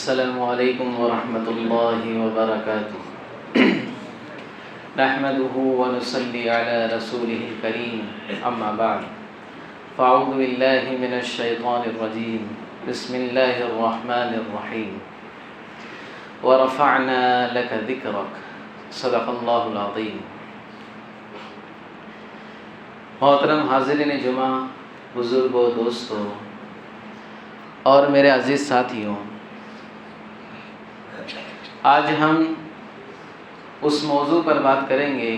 السلام علیکم ورحمۃ اللہ وبرکاتہ نحمده ونصلی علی رسولہ الکریم اما بعد فاعوذ باللہ من الشیطان الرجیم بسم اللہ الرحمن الرحیم ورفعنا لک ذکرک صدق اللہ العظیم۔ محترم حاضرین جمعہ، بزرگوں، دوستوں اور میرے عزیز ساتھیوں، آج ہم اس موضوع پر بات کریں گے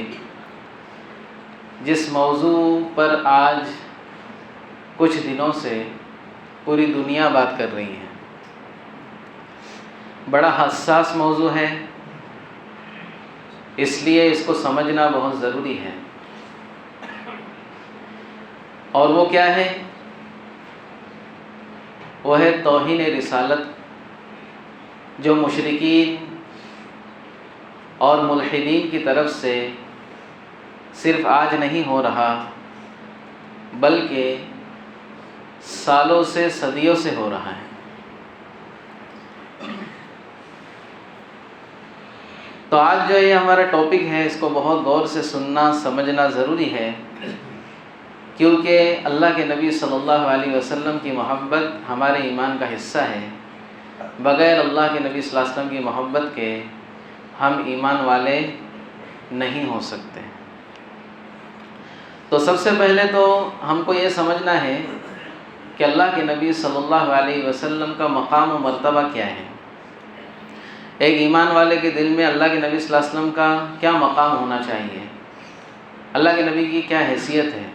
جس موضوع پر آج کچھ دنوں سے پوری دنیا بات کر رہی ہے۔ بڑا حساس موضوع ہے، اس لیے اس کو سمجھنا بہت ضروری ہے۔ اور وہ کیا ہے؟ وہ ہے توہین رسالت، جو مشرکین اور ملحدین کی طرف سے صرف آج نہیں ہو رہا بلکہ سالوں سے، صدیوں سے ہو رہا ہے۔ تو آج جو یہ ہمارا ٹاپک ہے، اس کو بہت غور سے سننا، سمجھنا ضروری ہے، کیونکہ اللہ کے نبی صلی اللہ علیہ وسلم کی محبت ہمارے ایمان کا حصہ ہے۔ بغیر اللہ کے نبی صلی اللہ علیہ وسلم کی محبت کے ہم ایمان والے نہیں ہو سکتے۔ تو سب سے پہلے تو ہم کو یہ سمجھنا ہے کہ اللہ کے نبی صلی اللہ علیہ وسلم کا مقام و مرتبہ کیا ہے۔ ایک ایمان والے کے دل میں اللہ کے نبی صلی اللہ علیہ وسلم کا کیا مقام ہونا چاہیے، اللہ کے نبی کی کیا حیثیت ہے۔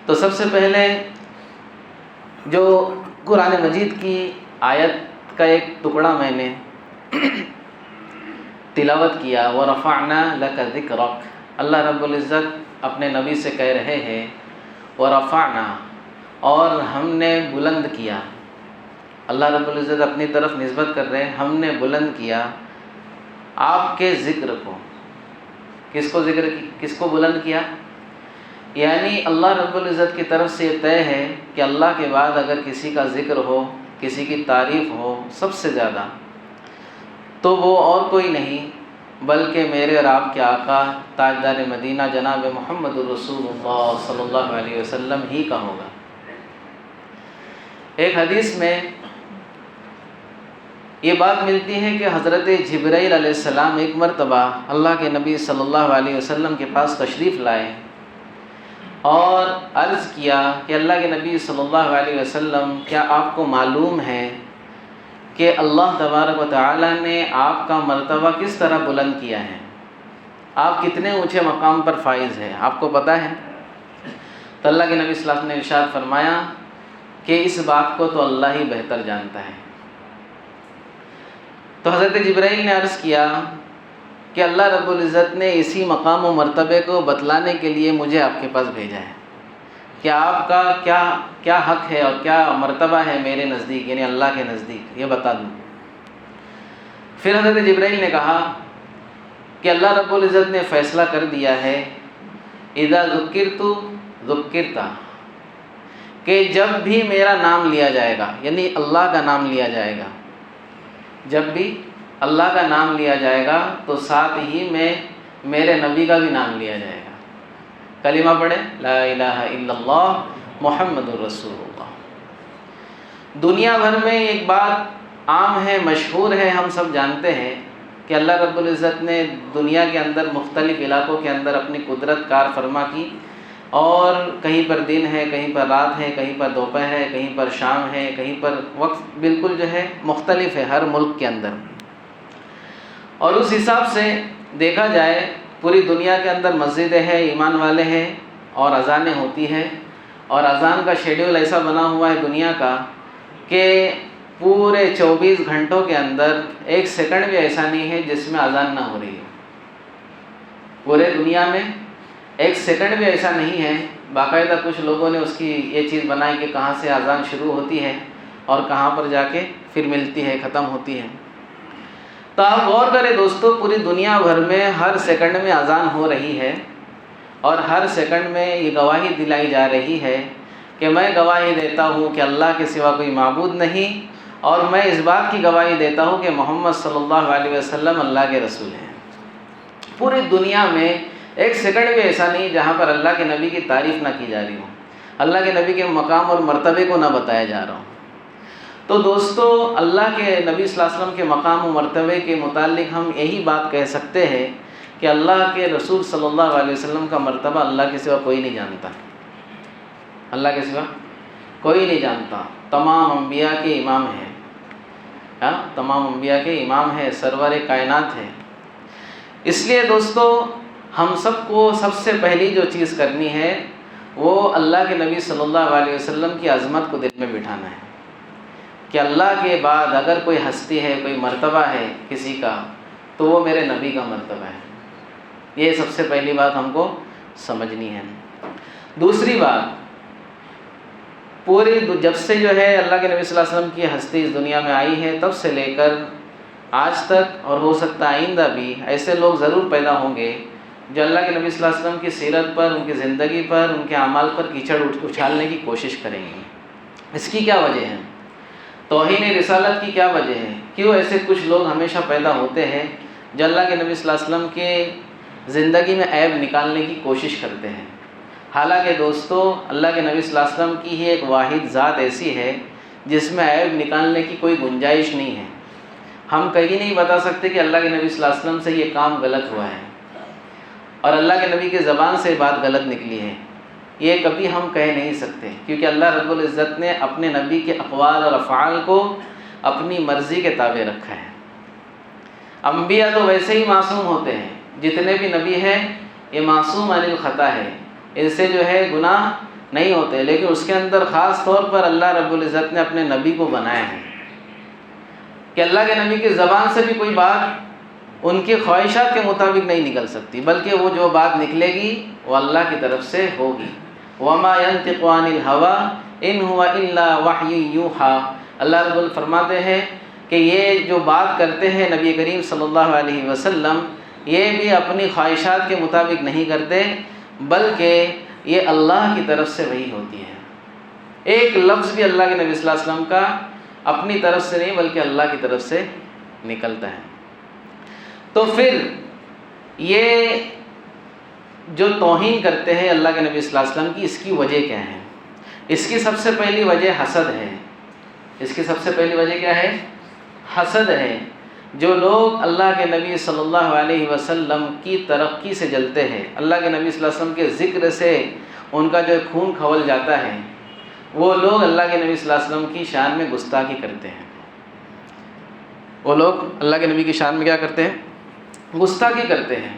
تو سب سے پہلے جو قرآن مجید کی آیت کا ایک ٹکڑا میں نے تلاوت کیا، وَرَفَعْنَا لَكَ ذِكْرَكَ، اللہ رب العزت اپنے نبی سے کہہ رہے ہیں وَرَفَعْنَا، اور ہم نے بلند کیا۔ اللہ رب العزت اپنی طرف نسبت کر رہے ہیں، ہم نے بلند کیا آپ کے ذکر کو۔ کس کو بلند کیا؟ یعنی اللہ رب العزت کی طرف سے یہ طے ہے کہ اللہ کے بعد اگر کسی کا ذکر ہو، کسی کی تعریف ہو سب سے زیادہ، تو وہ اور کوئی نہیں بلکہ میرے اور آپ کے آقا تاجدار مدینہ جناب محمد الرسول اللہ صلی اللہ علیہ وسلم ہی کا ہوگا۔ ایک حدیث میں یہ بات ملتی ہے کہ حضرت جبرائیل علیہ السلام ایک مرتبہ اللہ کے نبی صلی اللہ علیہ وسلم کے پاس تشریف لائے اور عرض کیا کہ اللہ کے نبی صلی اللہ علیہ وسلم، کیا آپ کو معلوم ہے کہ اللہ تبارک و تعالی نے آپ کا مرتبہ کس طرح بلند کیا ہے؟ آپ کتنے اونچے مقام پر فائز ہیں، آپ کو پتہ ہے؟ تو اللہ کے نبی صلی اللہ علیہ وسلم نے ارشاد فرمایا کہ اس بات کو تو اللہ ہی بہتر جانتا ہے۔ تو حضرت جبرائیل نے عرض کیا کہ اللہ رب العزت نے اسی مقام و مرتبے کو بتلانے کے لیے مجھے آپ کے پاس بھیجا ہے کہ آپ کا کیا حق ہے اور کیا مرتبہ ہے میرے نزدیک، یعنی اللہ کے نزدیک، یہ بتا دوں۔ پھر حضرت جبرائیل نے کہا کہ اللہ رب العزت نے فیصلہ کر دیا ہے اذا ذکرت ذکرت، کہ جب بھی میرا نام لیا جائے گا، یعنی اللہ کا نام لیا جائے گا، جب بھی اللہ کا نام لیا جائے گا تو ساتھ ہی میں میرے نبی کا بھی نام لیا جائے گا۔ کلمہ پڑھیں، لا الہ الا اللہ محمد الرسول اللہ۔ دنیا بھر میں ایک بات عام ہے، مشہور ہے، ہم سب جانتے ہیں کہ اللہ رب العزت نے دنیا کے اندر مختلف علاقوں کے اندر اپنی قدرت کار فرما کی، اور کہیں پر دن ہے، کہیں پر رات ہے، کہیں پر دوپہر ہے، کہیں پر شام ہے، کہیں پر وقت بالکل جو ہے مختلف ہے ہر ملک کے اندر۔ اور اس حساب سے دیکھا جائے پوری دنیا کے اندر مسجدیں ہیں، ایمان والے ہیں، اور اذانیں ہوتی ہیں، اور اذان کا شیڈیول ایسا بنا ہوا ہے دنیا کا کہ پورے 24 گھنٹوں کے اندر ایک سیکنڈ بھی ایسا نہیں ہے جس میں اذان نہ ہو رہی ہے۔ پورے دنیا میں ایک سیکنڈ بھی ایسا نہیں ہے، باقاعدہ کچھ لوگوں نے اس کی یہ چیز بنائی کہ کہاں سے اذان شروع ہوتی ہے اور کہاں پر جا کے پھر ملتی ہے، ختم ہوتی ہے۔ تو آپ غور کریں دوستو، پوری دنیا بھر میں ہر سیکنڈ میں اذان ہو رہی ہے، اور ہر سیکنڈ میں یہ گواہی دلائی جا رہی ہے کہ میں گواہی دیتا ہوں کہ اللہ کے سوا کوئی معبود نہیں، اور میں اس بات کی گواہی دیتا ہوں کہ محمد صلی اللہ علیہ وسلم اللہ کے رسول ہیں۔ پوری دنیا میں ایک سیکنڈ بھی ایسا نہیں جہاں پر اللہ کے نبی کی تعریف نہ کی جا رہی ہو، اللہ کے نبی کے مقام اور مرتبے کو نہ بتایا جا رہا ہو۔ تو دوستو، اللہ کے نبی صلی اللہ علیہ وسلم کے مقام و مرتبے کے متعلق ہم یہی بات کہہ سکتے ہیں کہ اللہ کے رسول صلی اللہ علیہ وسلم کا مرتبہ اللہ کے سوا کوئی نہیں جانتا، اللہ کے سوا کوئی نہیں جانتا۔ تمام انبیاء کے امام ہیں، تمام انبیاء کے امام ہیں، سرور کائنات ہیں۔ اس لیے دوستو، ہم سب کو سب سے پہلی جو چیز کرنی ہے وہ اللہ کے نبی صلی اللہ علیہ وسلم کی عظمت کو دل میں بٹھانا ہے کہ اللہ کے بعد اگر کوئی ہستی ہے، کوئی مرتبہ ہے کسی کا، تو وہ میرے نبی کا مرتبہ ہے۔ یہ سب سے پہلی بات ہم کو سمجھنی ہے۔ دوسری بات، جب سے جو ہے اللہ کے نبی صلی اللہ علیہ وسلم کی ہستی اس دنیا میں آئی ہے، تب سے لے کر آج تک، اور ہو سکتا ہے آئندہ بھی ایسے لوگ ضرور پیدا ہوں گے جو اللہ کے نبی صلی اللہ علیہ وسلم کی سیرت پر، ان کی زندگی پر، ان کے اعمال پر کیچڑ اچھالنے کی کوشش کریں گے۔ اس کی کیا وجہ ہے؟ توہین رسالت کی کیا وجہ ہے؟ کیوں ایسے کچھ لوگ ہمیشہ پیدا ہوتے ہیں جو اللہ کے نبی صلی اللہ علیہ وسلم کے زندگی میں عیب نکالنے کی کوشش کرتے ہیں؟ حالانکہ دوستو، اللہ کے نبی صلی اللہ علیہ وسلم کی ہی ایک واحد ذات ایسی ہے جس میں عیب نکالنے کی کوئی گنجائش نہیں ہے۔ ہم کہیں نہیں بتا سکتے کہ اللہ کے نبی صلی اللہ علیہ وسلم سے یہ کام غلط ہوا ہے اور اللہ کے نبی کی زبان سے بات غلط نکلی ہے، یہ کبھی ہم کہہ نہیں سکتے، کیونکہ اللہ رب العزت نے اپنے نبی کے اقوال اور افعال کو اپنی مرضی کے تابع رکھا ہے۔ انبیاء تو ویسے ہی معصوم ہوتے ہیں، جتنے بھی نبی ہیں یہ معصوم عن الخطا ہے، اس سے جو ہے گناہ نہیں ہوتے، لیکن اس کے اندر خاص طور پر اللہ رب العزت نے اپنے نبی کو بنایا ہے کہ اللہ کے نبی کی زبان سے بھی کوئی بات ان کی خواہشات کے مطابق نہیں نکل سکتی، بلکہ وہ جو بات نکلے گی وہ اللہ کی طرف سے ہوگی۔ وَمَا يَنْطِقُ عَنِ الْهَوَىٰ إِنْ هُوَ إِلَّا وَحْيٌ يُوحَىٰ۔ اللہ رب العزت فرماتے ہیں کہ یہ جو بات کرتے ہیں نبی کریم صلی اللہ علیہ وسلم، یہ بھی اپنی خواہشات کے مطابق نہیں کرتے، بلکہ یہ اللہ کی طرف سے وحی ہوتی ہے۔ ایک لفظ بھی اللہ کے نبی صلی اللہ علیہ وسلم کا اپنی طرف سے نہیں بلکہ اللہ کی طرف سے نکلتا ہے۔ تو پھر یہ جو توہین کرتے ہیں اللہ کے نبی صلی اللہ علیہ وسلم کی، اس کی وجہ کیا ہے؟ اس کی سب سے پہلی وجہ حسد ہے۔ اس کی سب سے پہلی وجہ کیا ہے؟ حسد ہے۔ جو لوگ اللہ کے نبی صلی اللہ علیہ وسلم کی ترقی سے جلتے ہیں، اللہ کے نبی صلی اللہ علیہ وسلم کے ذکر سے ان کا جو خون کھول جاتا ہے، وہ لوگ اللہ کے نبی صلی اللہ علیہ وسلم کی شان میں گستاخی کرتے ہیں۔ وہ لوگ اللہ کے نبی کی شان میں کیا کرتے ہیں؟ گستاخی کرتے ہیں۔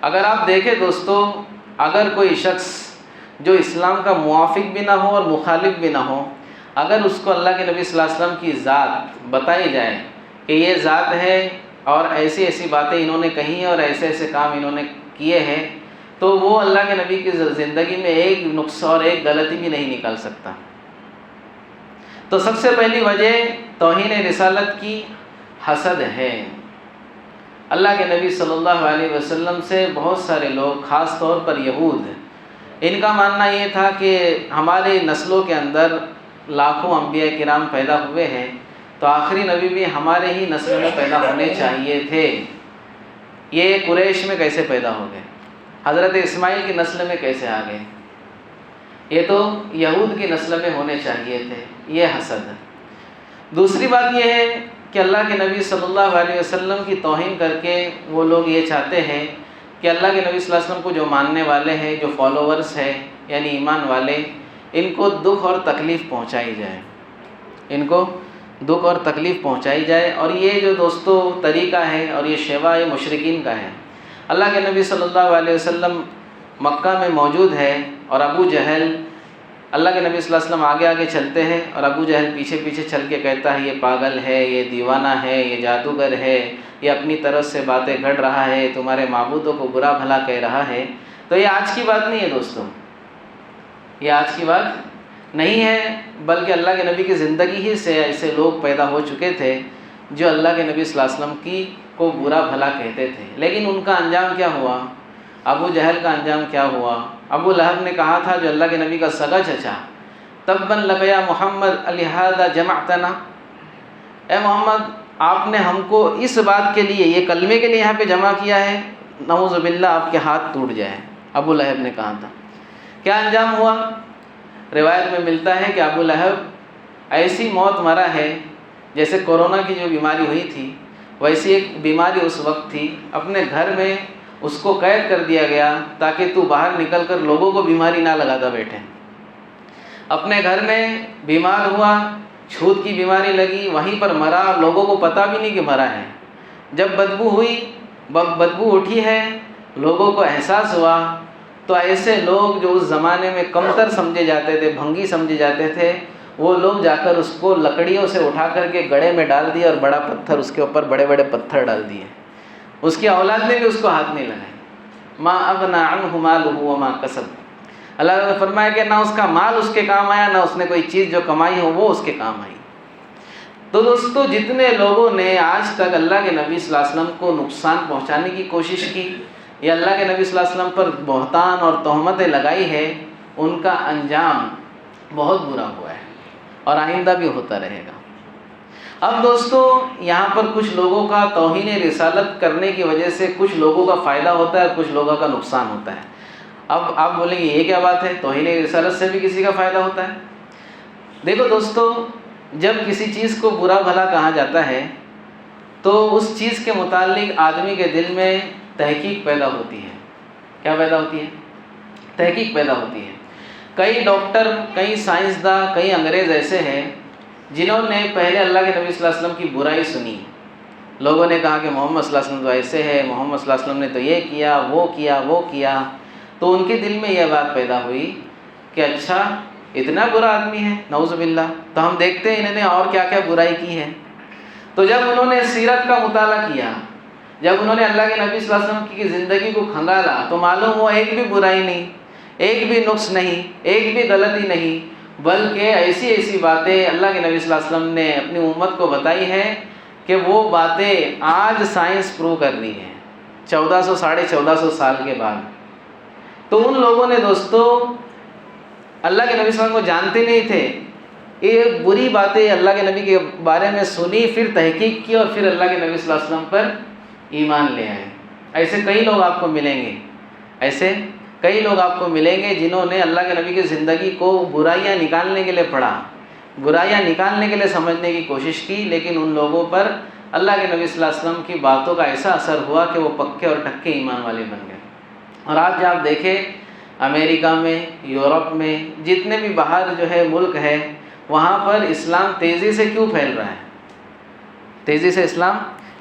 اگر آپ دیکھیں دوستو، اگر کوئی شخص جو اسلام کا موافق بھی نہ ہو اور مخالف بھی نہ ہو، اگر اس کو اللہ کے نبی صلی اللہ علیہ وسلم کی ذات بتائی جائے کہ یہ ذات ہے اور ایسی ایسی باتیں انہوں نے کہی ہیں اور ایسے ایسے کام انہوں نے کیے ہیں، تو وہ اللہ کے نبی کی زندگی میں ایک نقص اور ایک غلطی بھی نہیں نکال سکتا۔ تو سب سے پہلی وجہ توہین رسالت کی حسد ہے۔ اللہ کے نبی صلی اللہ علیہ وسلم سے بہت سارے لوگ، خاص طور پر یہود، ان کا ماننا یہ تھا کہ ہماری نسلوں کے اندر لاکھوں انبیاء کرام پیدا ہوئے ہیں، تو آخری نبی بھی ہمارے ہی نسل میں پیدا ہونے چاہیے تھے۔ یہ قریش میں کیسے پیدا ہو گئے؟ حضرت اسماعیل کی نسل میں کیسے آ گئے؟ یہ تو یہود کی نسل میں ہونے چاہیے تھے۔ یہ حسد۔ دوسری بات یہ ہے کہ اللہ کے نبی صلی اللہ علیہ وسلم کی توہین کر کے وہ لوگ یہ چاہتے ہیں کہ اللہ کے نبی صلی اللہ علیہ وسلم کو جو ماننے والے ہیں، جو فالوورز ہیں یعنی ایمان والے، ان کو دکھ اور تکلیف پہنچائی جائے، ان کو دکھ اور تکلیف پہنچائی جائے۔ اور یہ جو دوستو طریقہ ہے اور یہ شیوا یہ مشرکین کا ہے۔ اللہ کے نبی صلی اللہ علیہ وسلم مکہ میں موجود ہے اور ابو جہل، اللہ کے نبی صلی اللہ علیہ وسلم آگے آگے چلتے ہیں اور ابو جہل پیچھے پیچھے چل کے کہتا ہے یہ پاگل ہے، یہ دیوانہ ہے، یہ جادوگر ہے، یہ اپنی طرف سے باتیں گھڑ رہا ہے، تمہارے معبودوں کو برا بھلا کہہ رہا ہے۔ تو یہ آج کی بات نہیں ہے دوستو، یہ آج کی بات نہیں ہے، بلکہ اللہ کے نبی کی زندگی ہی سے ایسے لوگ پیدا ہو چکے تھے جو اللہ کے نبی صلی اللہ علیہ وسلم کی کو برا بھلا کہتے تھے۔ لیکن ان کا انجام کیا ہوا؟ ابو جہل کا انجام کیا ہوا؟ ابو لہب نے کہا تھا جو اللہ کے نبی کا سگا چچا، تباً لک یا محمد لہذا جمعتنا، اے محمد آپ نے ہم کو اس بات کے لیے، یہ کلمے کے لیے یہاں پہ جمع کیا ہے، نعوذ باللہ آپ کے ہاتھ ٹوٹ جائیں۔ ابو لہب نے کہا تھا۔ کیا انجام ہوا؟ روایت میں ملتا ہے کہ ابو لہب ایسی موت مرا ہے جیسے کورونا کی جو بیماری ہوئی تھی، ویسی ایک بیماری اس وقت تھی۔ اپنے گھر میں اس کو قید کر دیا گیا تاکہ تو باہر نکل کر لوگوں کو بیماری نہ لگاتا بیٹھے۔ اپنے گھر میں بیمار ہوا، چھوت کی بیماری لگی، وہیں پر مرا، لوگوں کو پتہ بھی نہیں کہ مرا ہے۔ جب بدبو ہوئی، بدبو اٹھی ہے، لوگوں کو احساس ہوا، تو ایسے لوگ جو اس زمانے میں کمتر سمجھے جاتے تھے، بھنگی سمجھے جاتے تھے، وہ لوگ جا کر اس کو لکڑیوں سے اٹھا کر کے گڑھے میں ڈال دیے اور بڑا پتھر اس کے اوپر، بڑے بڑے پتھر ڈال دیے۔ اس کی اولاد نے بھی اس کو ہاتھ نہیں لگائے۔ ما اغنی عنہ مالہ وما کسب، اللہ نے فرمایا کہ نہ اس کا مال اس کے کام آیا، نہ اس نے کوئی چیز جو کمائی ہو وہ اس کے کام آئی۔ تو دوستو، جتنے لوگوں نے آج تک اللہ کے نبی صلی اللہ علیہ وسلم کو نقصان پہنچانے کی کوشش کی یا اللہ کے نبی صلی اللہ علیہ وسلم پر بہتان اور تہمتیں لگائی ہے، ان کا انجام بہت برا ہوا ہے اور آئندہ بھی ہوتا رہے گا۔ اب دوستو، یہاں پر کچھ لوگوں کا توہین رسالت کرنے کی وجہ سے کچھ لوگوں کا فائدہ ہوتا ہے، کچھ لوگوں کا نقصان ہوتا ہے۔ اب آپ بولیں گے یہ کیا بات ہے، توہین رسالت سے بھی کسی کا فائدہ ہوتا ہے؟ دیکھو دوستو، جب کسی چیز کو برا بھلا کہا جاتا ہے تو اس چیز کے متعلق آدمی کے دل میں تحقیق پیدا ہوتی ہے۔ کیا پیدا ہوتی ہے؟ تحقیق پیدا ہوتی ہے۔ کئی ڈاکٹر، کئی سائنسداں، کئی انگریز ایسے ہیں جنہوں نے پہلے اللہ کے نبی صلی اللہ علیہ وسلم کی برائی سنی۔ لوگوں نے کہا کہ محمد صلی اللہ علیہ وسلم تو ایسے ہے، محمد صلی اللہ علیہ وسلم نے تو یہ کیا، وہ کیا، وہ کیا، تو ان کے دل میں یہ بات پیدا ہوئی کہ اچھا اتنا برا آدمی ہے، نعوذ باللہ، تو ہم دیکھتے ہیں انہوں نے اور کیا کیا برائی کی ہے۔ تو جب انہوں نے سیرت کا مطالعہ کیا، جب انہوں نے اللہ کے نبی صلی اللہ علیہ وسلم کی زندگی کو کھنگالا، تو معلوم ہوا ایک بھی برائی نہیں، ایک بھی نقص نہیں، ایک بھی غلطی نہیں، بلکہ ایسی ایسی باتیں اللہ کے نبی صلی اللہ علیہ وسلم نے اپنی امت کو بتائی ہیں کہ وہ باتیں آج سائنس پروو کر رہی ہے 1400 سال کے بعد۔ تو ان لوگوں نے دوستو اللہ کے نبی صلی اللہ علیہ وسلم کو جانتے نہیں تھے، یہ بری باتیں اللہ کے نبی کے بارے میں سنی، پھر تحقیق کی اور پھر اللہ کے نبی صلی اللہ علیہ وسلم پر ایمان لے آئے۔ ایسے کئی لوگ آپ کو ملیں گے، ایسے کئی لوگ آپ کو ملیں گے جنہوں نے اللہ کے نبی کی زندگی کو برائیاں نکالنے کے لیے پڑھا، برائیاں نکالنے کے لیے سمجھنے کی کوشش کی، لیکن ان لوگوں پر اللہ کے نبی صلی اللہ علیہ وسلم کی باتوں کا ایسا اثر ہوا کہ وہ پکے اور ٹکے ایمان والے بن گئے۔ اور آج آپ دیکھیں امریکہ میں، یورپ میں، جتنے بھی باہر جو ہے ملک ہے، وہاں پر اسلام تیزی سے کیوں پھیل رہا ہے؟ تیزی سے اسلام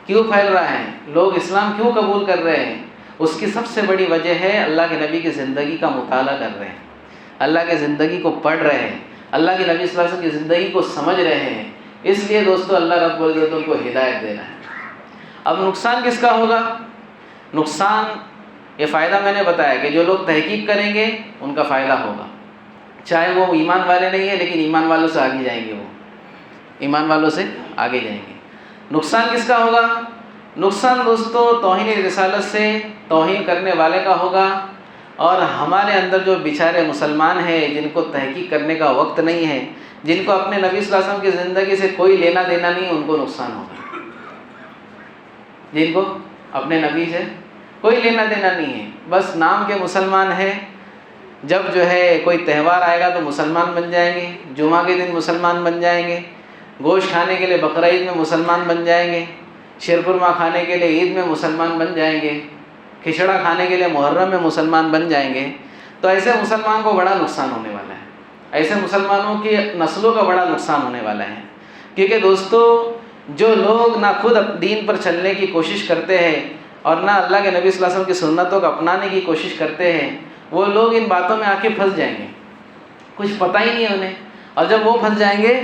کیوں پھیل رہا ہے؟ لوگ اسلام کیوں قبول کر رہے ہیں؟ اس کی سب سے بڑی وجہ ہے اللہ کے نبی کی زندگی کا مطالعہ کر رہے ہیں، اللہ کی زندگی کو پڑھ رہے ہیں، اللہ کے نبی صلی اللہ علیہ وسلم کی زندگی کو سمجھ رہے ہیں۔ اس لیے دوستو اللہ رب العزت ان کو ہدایت دے رہا ہے۔ اب نقصان کس کا ہوگا؟ نقصان، یہ فائدہ میں نے بتایا کہ جو لوگ تحقیق کریں گے ان کا فائدہ ہوگا، چاہے وہ ایمان والے نہیں ہیں لیکن ایمان والوں سے آگے جائیں گے، وہ ایمان والوں سے آگے جائیں گے۔ نقصان کس کا ہوگا؟ نقصان دوستو توہین رسالت سے توہین کرنے والے کا ہوگا، اور ہمارے اندر جو بیچارے مسلمان ہیں جن کو تحقیق کرنے کا وقت نہیں ہے، جن کو اپنے نبی صلی اللہ علیہ وسلم کی زندگی سے کوئی لینا دینا نہیں، ان کو نقصان ہوگا۔ جن کو اپنے نبی سے کوئی لینا دینا نہیں ہے، بس نام کے مسلمان ہیں، جب جو ہے کوئی تہوار آئے گا تو مسلمان بن جائیں گے، جمعہ کے دن مسلمان بن جائیں گے، گوشت کھانے کے لیے بقرعید میں مسلمان بن جائیں گے، شیرخرما کھانے کے لیے عید میں مسلمان بن جائیں گے، کھچڑا کھانے کے لیے محرم میں مسلمان بن جائیں گے۔ تو ایسے مسلمان کو بڑا نقصان ہونے والا ہے، ایسے مسلمانوں کی نسلوں کا بڑا نقصان ہونے والا ہے، کیونکہ دوستو جو لوگ نہ خود دین پر چلنے کی کوشش کرتے ہیں اور نہ اللہ کے نبی صلی اللہ علیہ وسلم کی سنتوں کو اپنانے کی کوشش کرتے ہیں، وہ لوگ ان باتوں میں آ کے پھنس جائیں گے، کچھ پتہ ہی نہیں ہے انہیں، اور جب وہ پھنس جائیں گے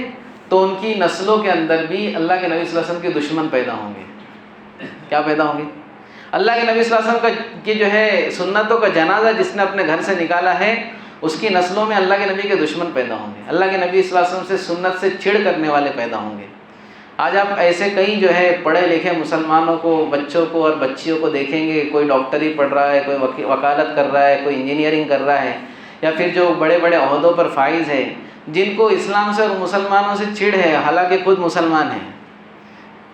تو ان کی نسلوں کے اندر بھی اللہ کے نبی صلی اللہ علیہ وسلم کے دشمن پیدا ہوں گے۔ کیا پیدا ہوں گے؟ اللہ کے نبی صلی اللہ علیہ وسلم کی جو ہے سنتوں کا جنازہ جس نے اپنے گھر سے نکالا ہے، اس کی نسلوں میں اللہ کے نبی کے دشمن پیدا ہوں گے، اللہ کے نبی صلی اللہ علیہ وسلم سے سنت سے چڑ کرنے والے پیدا ہوں گے۔ آج آپ ایسے کئی جو ہے پڑھے لکھے مسلمانوں کو، بچوں کو اور بچیوں کو دیکھیں گے، کوئی ڈاکٹری پڑھ رہا ہے، کوئی وکالت کر رہا ہے، کوئی انجینئرنگ کر رہا ہے، یا پھر جو بڑے بڑے عہدوں پر فائز ہے، جن کو اسلام سے اور مسلمانوں سے چڑ ہے، حالانکہ خود مسلمان ہیں،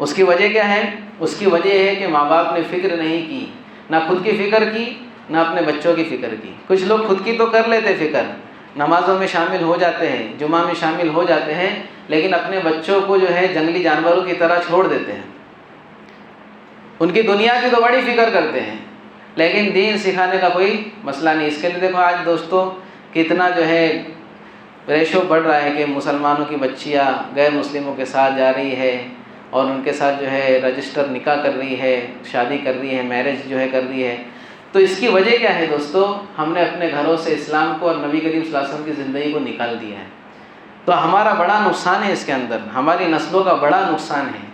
اس کی وجہ کیا ہے؟ اس کی وجہ ہے کہ ماں باپ نے فکر نہیں کی، نہ خود کی فکر کی نہ اپنے بچوں کی فکر کی۔ کچھ لوگ خود کی تو کر لیتے فکر، نمازوں میں شامل ہو جاتے ہیں، جمعہ میں شامل ہو جاتے ہیں، لیکن اپنے بچوں کو جو ہے جنگلی جانوروں کی طرح چھوڑ دیتے ہیں۔ ان کی دنیا کی تو بڑی فکر کرتے ہیں، لیکن دین سکھانے کا کوئی مسئلہ نہیں۔ اس کے لیے دیکھو آج دوستو کتنا جو ہے ریشو بڑھ رہا ہے کہ مسلمانوں کی بچیاں غیر مسلموں کے ساتھ جا رہی ہے اور ان کے ساتھ جو ہے رجسٹر نکاح کر رہی ہے، شادی کر رہی ہے، میرج جو ہے کر رہی ہے۔ تو اس کی وجہ کیا ہے دوستو؟ ہم نے اپنے گھروں سے اسلام کو اور نبی کریم صلی اللہ علیہ وسلم کی زندگی کو نکال دیا ہے۔ تو ہمارا بڑا نقصان ہے اس کے اندر، ہماری نسلوں کا بڑا نقصان ہے۔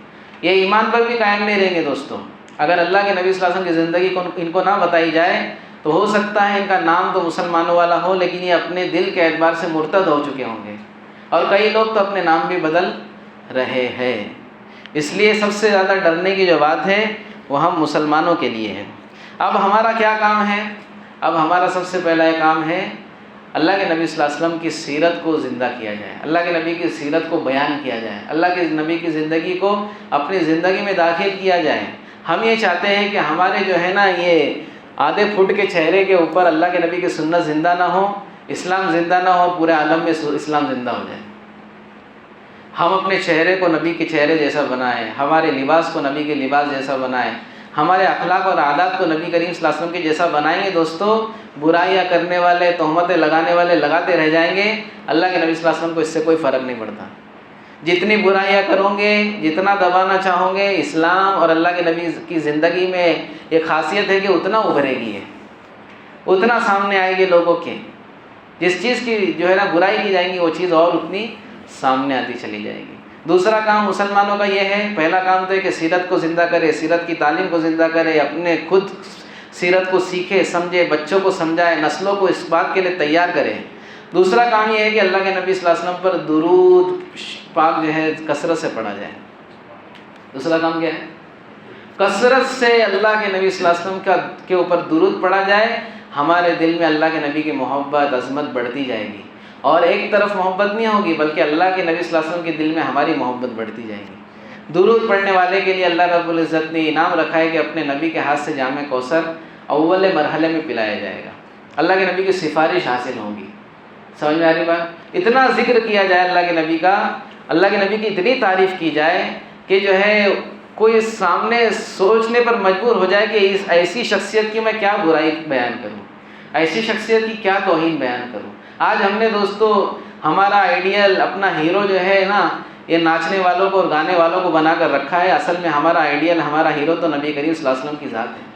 یہ ایمان پر بھی قائم نہیں رہیں گے دوستو۔ اگر اللہ کے نبی صلی اللہ علیہ وسلم کی زندگی کو ان کو نہ بتائی جائے تو ہو سکتا ہے ان کا نام تو مسلمانوں والا ہو، لیکن یہ اپنے دل کے اعتبار سے مرتد ہو چکے ہوں گے، اور کئی لوگ تو اپنے نام بھی بدل رہے ہیں۔ اس لیے سب سے زیادہ ڈرنے کی جو بات ہے وہ ہم مسلمانوں کے لیے ہے۔ اب ہمارا کیا کام ہے؟ اب ہمارا سب سے پہلا یہ کام ہے اللہ کے نبی صلی اللہ علیہ وسلم کی سیرت کو زندہ کیا جائے، اللہ کے نبی کی سیرت کو بیان کیا جائے، اللہ کے نبی کی زندگی کو اپنی زندگی میں داخل کیا جائے۔ ہم یہ چاہتے ہیں کہ ہمارے جو ہے نا یہ آدھے فٹ کے چہرے کے اوپر اللہ کے نبی کی سنت زندہ نہ ہو، اسلام زندہ نہ ہو، پورے عالم میں اسلام زندہ ہو جائے۔ ہم اپنے چہرے کو نبی کے چہرے جیسا بنائیں، ہمارے لباس کو نبی کے لباس جیسا بنائیں، ہمارے اخلاق اور عادات کو نبی کریم صلی اللہ علیہ وسلم کے جیسا بنائیں گے دوستو، برائیاں کرنے والے، تہمتیں لگانے والے لگاتے رہ جائیں گے، اللہ کے نبی صلی اللہ علیہ وسلم کو اس سے کوئی فرق نہیں پڑتا۔ جتنی برائیاں کرو گے، جتنا دبانا چاہو گے، اسلام اور اللہ کے نبی کی زندگی میں ایک خاصیت ہے کہ اتنا ابھرے گی، اتنا سامنے آئے گی لوگوں کے، جس چیز کی جو ہے نا برائی کی جائے گی وہ چیز اور اتنی سامنے آتی چلی جائے گی۔ دوسرا کام مسلمانوں کا یہ ہے، پہلا کام تو ہے کہ سیرت کو زندہ کرے، سیرت کی تعلیم کو زندہ کرے، اپنے خود سیرت کو سیکھے سمجھے، بچوں کو سمجھائے، نسلوں کو اس بات کے لیے تیار کرے۔ دوسرا کام یہ ہے کہ اللہ کے نبی صلی اللہ علیہ وسلم پر درود پاک جو ہے کثرت سے پڑھا جائے۔ دوسرا کام کیا ہے؟ کثرت سے اللہ کے نبی صلی اللہ علیہ وسلم کے اوپر درود پڑھا جائے، ہمارے دل میں اللہ کے نبی کی محبت، عظمت بڑھتی جائے گی، اور ایک طرف محبت نہیں ہوگی بلکہ اللہ کے نبی صلی اللہ علیہ وسلم کے دل میں ہماری محبت بڑھتی جائے گی۔ درود پڑھنے والے کے لیے اللہ رب العزت نے انعام رکھا ہے کہ اپنے نبی کے ہاتھ سے جام کوثر اول مرحلے میں پلایا جائے گا، اللہ کے نبی کی سفارش حاصل ہوگی۔ سمجھ میں آ رہی بات؟ اتنا ذکر کیا جائے اللہ کے نبی کا، اللہ کے نبی کی اتنی تعریف کی جائے کہ جو ہے کوئی سامنے سوچنے پر مجبور ہو جائے کہ اس ایسی شخصیت کی میں کیا برائی بیان کروں، ایسی شخصیت کی کیا توہین بیان کروں۔ آج ہم نے دوستو ہمارا آئیڈیل، اپنا ہیرو جو ہے نا یہ ناچنے والوں کو اور گانے والوں کو بنا کر رکھا ہے، اصل میں ہمارا آئیڈیل، ہمارا ہیرو تو نبی کریم صلی اللہ علیہ وسلم کی ذات ہے۔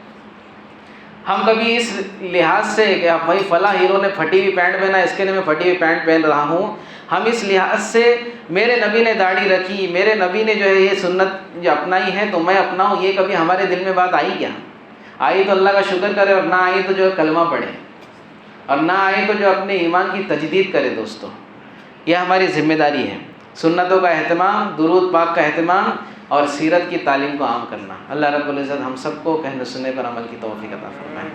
ہم کبھی اس لحاظ سے کہ بھائی فلاں ہیرو نے پھٹی ہوئی پینٹ پہنا، اس کے لیے میں پھٹی ہوئی پینٹ پہن رہا ہوں، ہم اس لحاظ سے میرے نبی نے داڑھی رکھی، میرے نبی نے جو ہے یہ سنت جو اپنائی ہے تو میں اپناؤں، یہ کبھی ہمارے دل میں بات آئی کیا؟ آئی تو اللہ کا شکر کرے، اور نہ آئی تو جو ہے کلمہ پڑھے، اور نہ آئے تو جو اپنے ایمان کی تجدید کرے۔ دوستو یہ ہماری ذمہ داری ہے، سنتوں کا اہتمام، درود پاک کا اہتمام اور سیرت کی تعلیم کو عام کرنا۔ اللہ رب العزت ہم سب کو کہنے سننے پر عمل کی توفیق عطا فرمائے۔